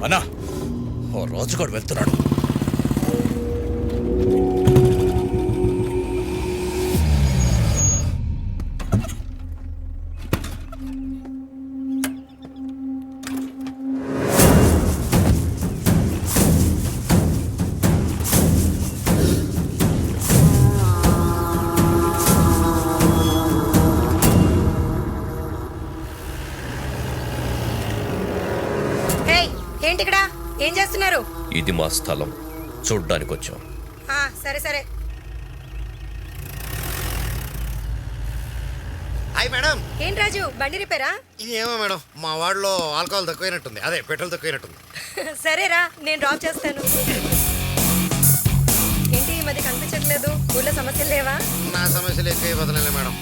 అన్నా ఓ రాజుగాడు వెళ్తున్నాడు. ఏంటి ఇక్కడ ఏం చేస్తున్నారు? ఇది మా స్థలం, చూడ్డానికి వచ్చాం. సరే సరే. Hi madam. ఏంటి రాజు, బండి రిపేరా? ఏమో మేడం, మా వాడిలో ఆల్కహాల్ తక్కువైనట్టుంది, అదే పెట్రోల్ తక్కువైనట్టుంది. సరేరా, నేను డ్రాప్ చేస్తాను. ఏంటి ఈ మధ్య కనిపించట్లేదు? ఊళ్ళో సమస్యలు లేవా? నా సమస్యలు ఎక్కువ వదలలే మేడం.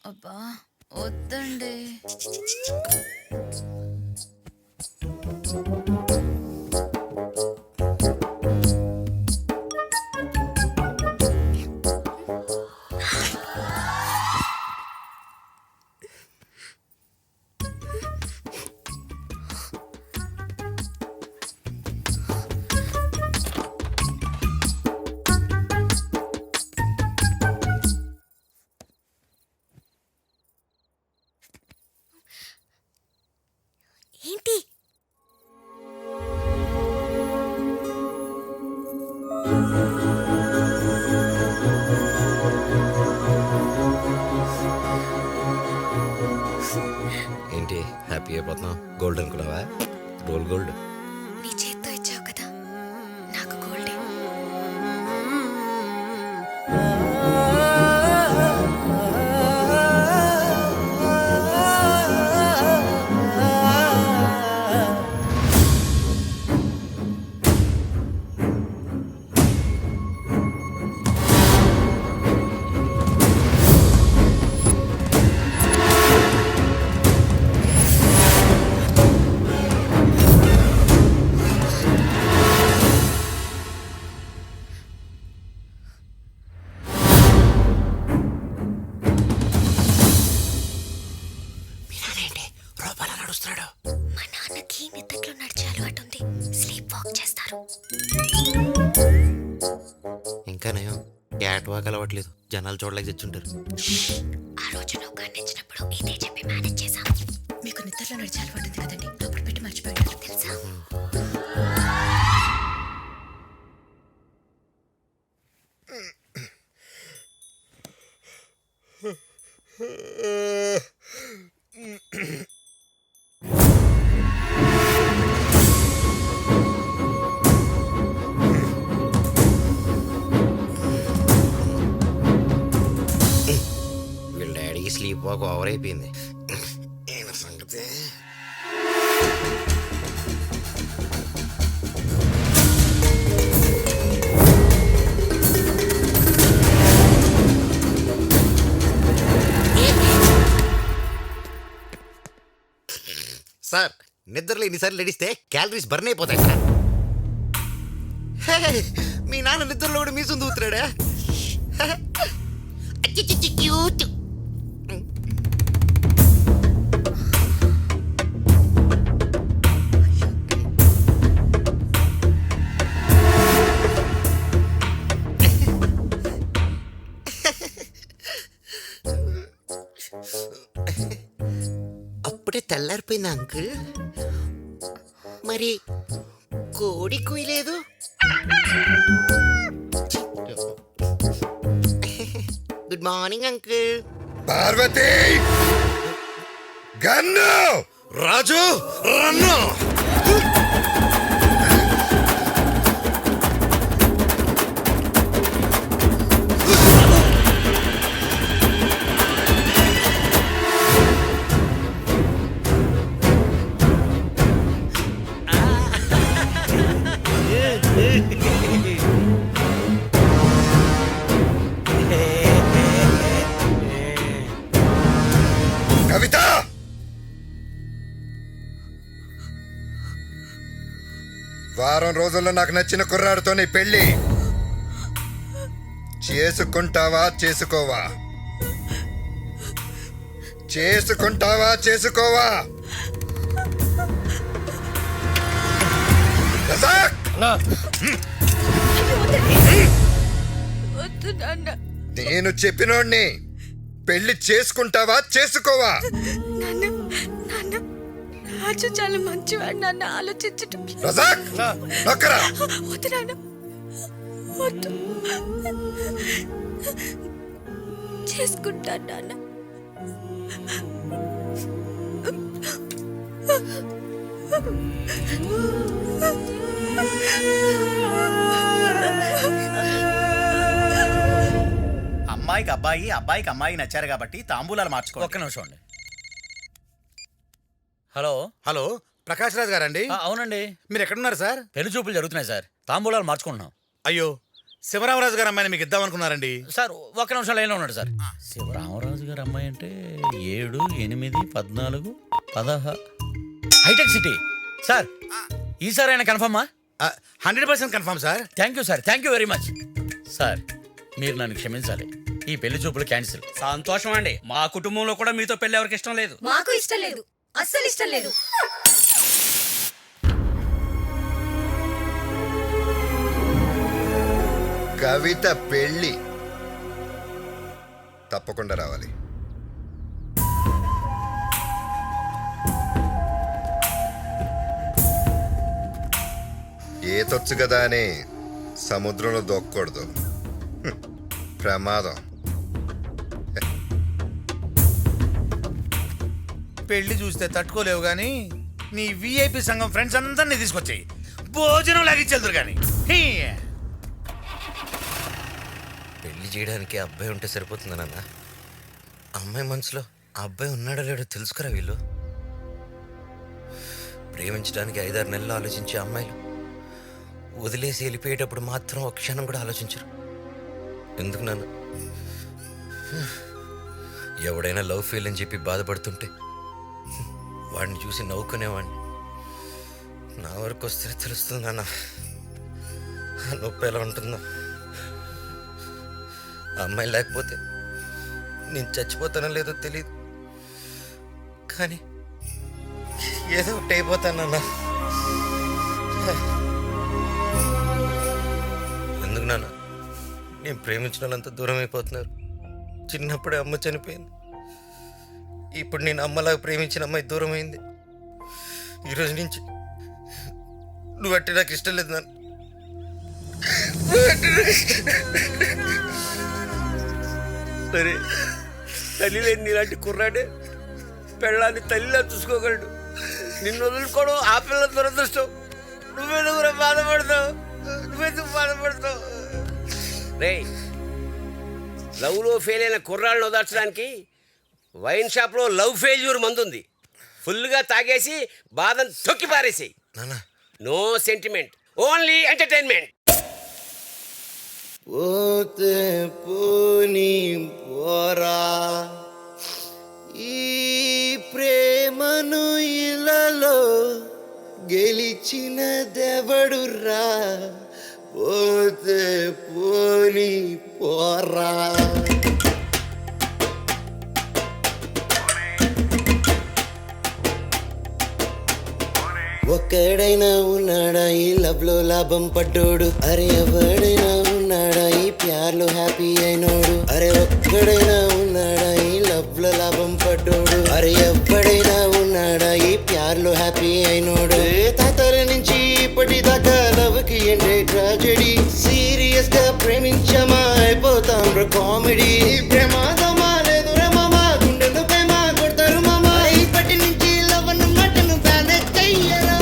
అబ్బా వద్దండి. ఏంటి ఏంటి హ్యాపీ అయిపోతున్నావు? గోల్డ్ అనుకున్నావా? Roll gold. నీ చేత్తో ఇచ్చావు కదా, నాకు గోల్డే. మా నాన్నకి నిద్రలో నడిచే అలవాటు ఉంది, స్లీప్ వాక్ చేస్తారు. ఇంకా నయం, క్యాట్ వాక్ అలవట్లేదు, జనాలు చూడలేక తెచ్చుంటారు. ఆ రోజు నువ్వు కన్నించినప్పుడు ఇదే చెప్పి మేనేజ్ చేశాం. మీకు నిద్రలో నడిచే అలవాటు ఉంది కదండి, అప్పుడు పెట్టి మర్చిపోయారు తెలుసా? వీళ్ళ డాడీకి స్లీప్ వాక్ ఓవర్ అయిపోయింది. ఏం సంగతి? సార్, నిద్రలో ఎన్నిసార్లు లడిస్తే క్యాలరీస్ బర్న్ అయిపోతాయి సార్. హే, మీ నాన్న నిద్రలో కూడా మీసం దూతున్నాడా? క్యూట్. అప్పుడే తెల్లారిపోయింది అంకుల్. మరి కోడి కుయలేదు? Good morning uncle. Parvati, gun! Raju run. Kavitha, వారం రోజుల్లో నాకు నచ్చిన కుర్రాడితో నీ పెళ్ళి. చేసుకుంటావా చేసుకోవా? చేసుకుంటావా చేసుకోవా? రజాక్! వద్దు నాన్న. నేను చెప్పినోడ్ని పెళ్లి చేసుకుంటావా చేసుకోవా? నాన్న నాన్న రాజు చాలా మంచివాడు నాన్న. ఆలోచించటం రజాక్! నొక్కరా! వద్దు నాన్న వద్దు. చేసుకుంటాను నాన్న. అమ్మాయికి అబ్బాయి, అబ్బాయికి అమ్మాయి నచ్చారు కాబట్టి తాంబూలాలు మార్చుకో. ఒక్క నిమిషం అండి. హలో. హలో, ప్రకాష్ రాజ్ గారండి? అవునండి. మీరు ఎక్కడున్నారు సార్? పెళ్లి చూపులు జరుగుతున్నాయి సార్. తాంబూలాలు మార్చుకుంటున్నాం. అయ్యో, శివరామరాజు గారు అమ్మాయిని మీకు ఇద్దామనుకున్నారండి. సార్ ఒక్క నిమిషం లైన్లో ఉన్నాడు సార్. శివరామరాజు గారు అమ్మాయి అంటే 7, 8, 14, 16 హైటెక్ సిటీ. సార్ ఈసారి ఆయన కన్ఫర్మా? 100% confirm sir. Thank you sir. Thank you very much. Sir మీరు నన్ను క్షమించాలి. ఈ పెళ్లి చూపులు క్యాన్సిల్. సంతోషం అండి. మా కుటుంబంలో కూడా మీతో పెళ్లి ఎవరికి ఇష్టం లేదు. మాకు ఇష్టం లేదు, అస్సలు ఇష్టం లేదు. కవిత పెళ్లి తప్పకుండా రావాలి. ఈతొచ్చు కదా అని సముద్రంలో దొక్కకూడదు. ప్రమాదం. పెళ్లి చూస్తే తట్టుకోలేవు గాని నీ విఐపి సంఘం ఫ్రెండ్స్ అందరినీ తీసుకొచ్చాయి. భోజనం లాగిచ్చేద్దరు గాని. పెళ్లి చేయడానికి అబ్బాయి ఉంటే సరిపోతుందా నాన్న? అమ్మాయి మనసులో ఆ అబ్బాయి ఉన్నాడో లేడో తెలుసుకురా. వీళ్ళు ప్రేమించడానికి 5-6 నెలలు ఆలోచించే అమ్మాయిలు వదిలేసి వెళ్ళిపోయేటప్పుడు మాత్రం ఒక క్షణం కూడా ఆలోచించరు. ఎందుకు నాన్న? ఎవడైనా లవ్ ఫెయిల్ అని చెప్పి బాధపడుతుంటే వాడిని చూసి నవ్వుకునేవాడిని. నా వరకు వస్తే తెలుస్తుంది నాన్న ఆ నొప్పి ఎలా ఉంటుందో. ఆ అమ్మాయి లేకపోతే నేను చచ్చిపోతానో లేదో తెలియదు, కానీ ఏదో ఒకటి అయిపోతానన్నా. ఎందుకు నాన్న నేను ప్రేమించిన వాళ్ళంతా దూరం అయిపోతున్నారు? చిన్నప్పుడే అమ్మ చనిపోయింది. ఇప్పుడు నేను అమ్మలాగా ప్రేమించిన అమ్మాయి దూరం అయింది. ఈరోజు నుంచి నువ్వంటే నాకు ఇష్టం లేదు నాన్న. సరే, తల్లి లేని నీలాంటి కుర్రాడే పెళ్ళాన్ని తల్లిలా చూసుకోగలడు. నిన్ను వదులుకోవడం ఆ పిల్లల దురదృష్టం. నువ్వెందుకు బాధపడతావు? రే, లవ్లో ఫెయిల్ అయిన కుర్రాళ్ళని ఓదార్చడానికి వైన్ షాప్లో లవ్ ఫెయిల్యూర్ మందుంది. ఫుల్గా తాగేసి బాధను తొక్కి పారేసేయి. నాన్న నో సెంటిమెంట్, ఓన్లీ ఎంటర్టైన్మెంట్. పోతే పోనీ పోరా, ఈ ప్రేమను ఇలలో గెలిచినదెవడురా. పోతే పోనీ పోరా. ఒక్కడైనా ఉన్నాడా ఈ లవ్ లో లాభం పడ్డోడు? అరే ఎవడైనా ఉన్నాడా ఈ ప్యార్లో హ్యాపీ అయినోడు? అరే ఒక్కడైనా ఉన్నాడా ఈ లవ్ లో లాభం పడ్డోడు? అరే ఎవడైనా ఉన్నాడా ఈ ప్యార్లో హ్యాపీ అయినోడు? తాతల నుంచి ఇప్పటిదాకా లవ్ కి ఎండే ట్రాజెడీ. సీరియస్ గా ప్రేమించమా అయిపోతాం కామెడీ. ప్రమాదమా లేదు రమమా, గుండెలు ప్రేమ కొడతారు మామా. ఇప్పటి నుంచి లవ్ ను మటను బ్యానే చెయ్యరా.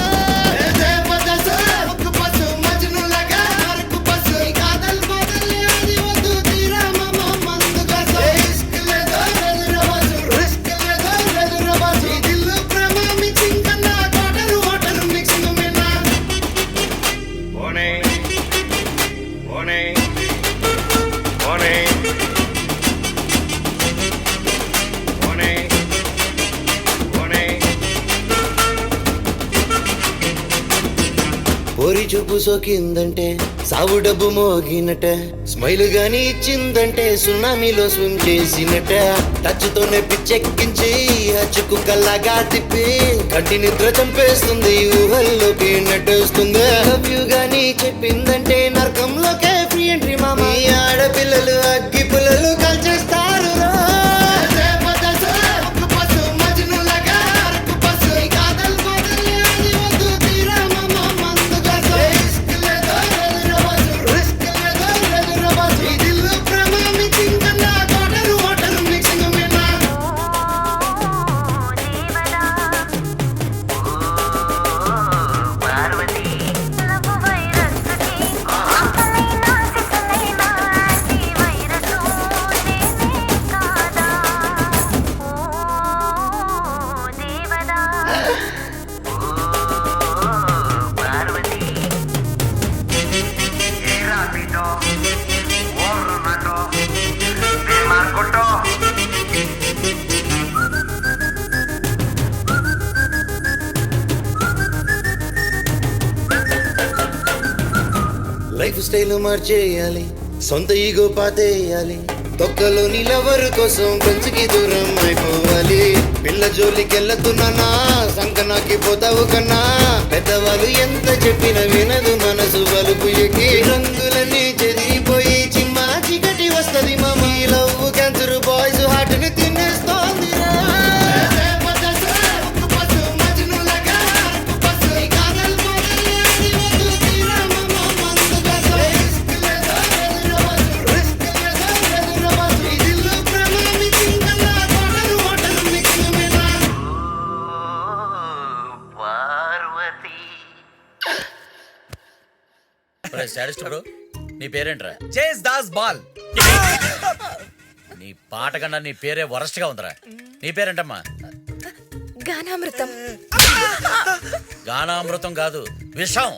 పోరి చూపు సోకిందంటే సావు డబ్బు మోగినట స్మైల్ గాని ఇచ్చిందంటే సునామీలో స్విమ్ చేసినట టచ్ తోనే పిచ్చెక్కించి అచ్చుకు కల్లాగా తిప్పి కంటి నిద్ర చంపేస్తుంది ఊహల్లోకి నెట్టేస్తుంది లవ్ యు గాని చెప్పిందంటే నరకంలోకే ఫ్రీ ఎంట్రీ మామ ఈ ఆడపిల్లలు అగ్గి పుల్లలు కాల్చేస్తారు లైఫ్ స్టైల్ మార్చేయాలి సొంత ఈగో పాతేయాలి తొక్కలోని లవర్ కోసం పెంచుకి దూరం అయిపోవాలి పిల్ల జోలికెళ్ళతున్నానా సంకనాకి పోతావు కన్నా పెద్దవాళ్ళు ఎంత చెప్పిన వినదు మనసు బలుపు ఎక్కి రంగులన్నీ చెదిరిపోయి చిమ్మా చీకటి వస్తది మామ లవ్ క్యాన్సర్ బాయ్స్ హార్ట్ ని తినేస్తోంది స్టాటిస్ట్ బ్రో నీ పేరేంట్రా? చేస్ దాస్ బాల్. నీ పాట కన్నా నీ పేరే వరస్ట్ గా ఉందిరా. నీ పేరేంటమ్మా? గానామృతం. గానామృతం కాదు, విషం.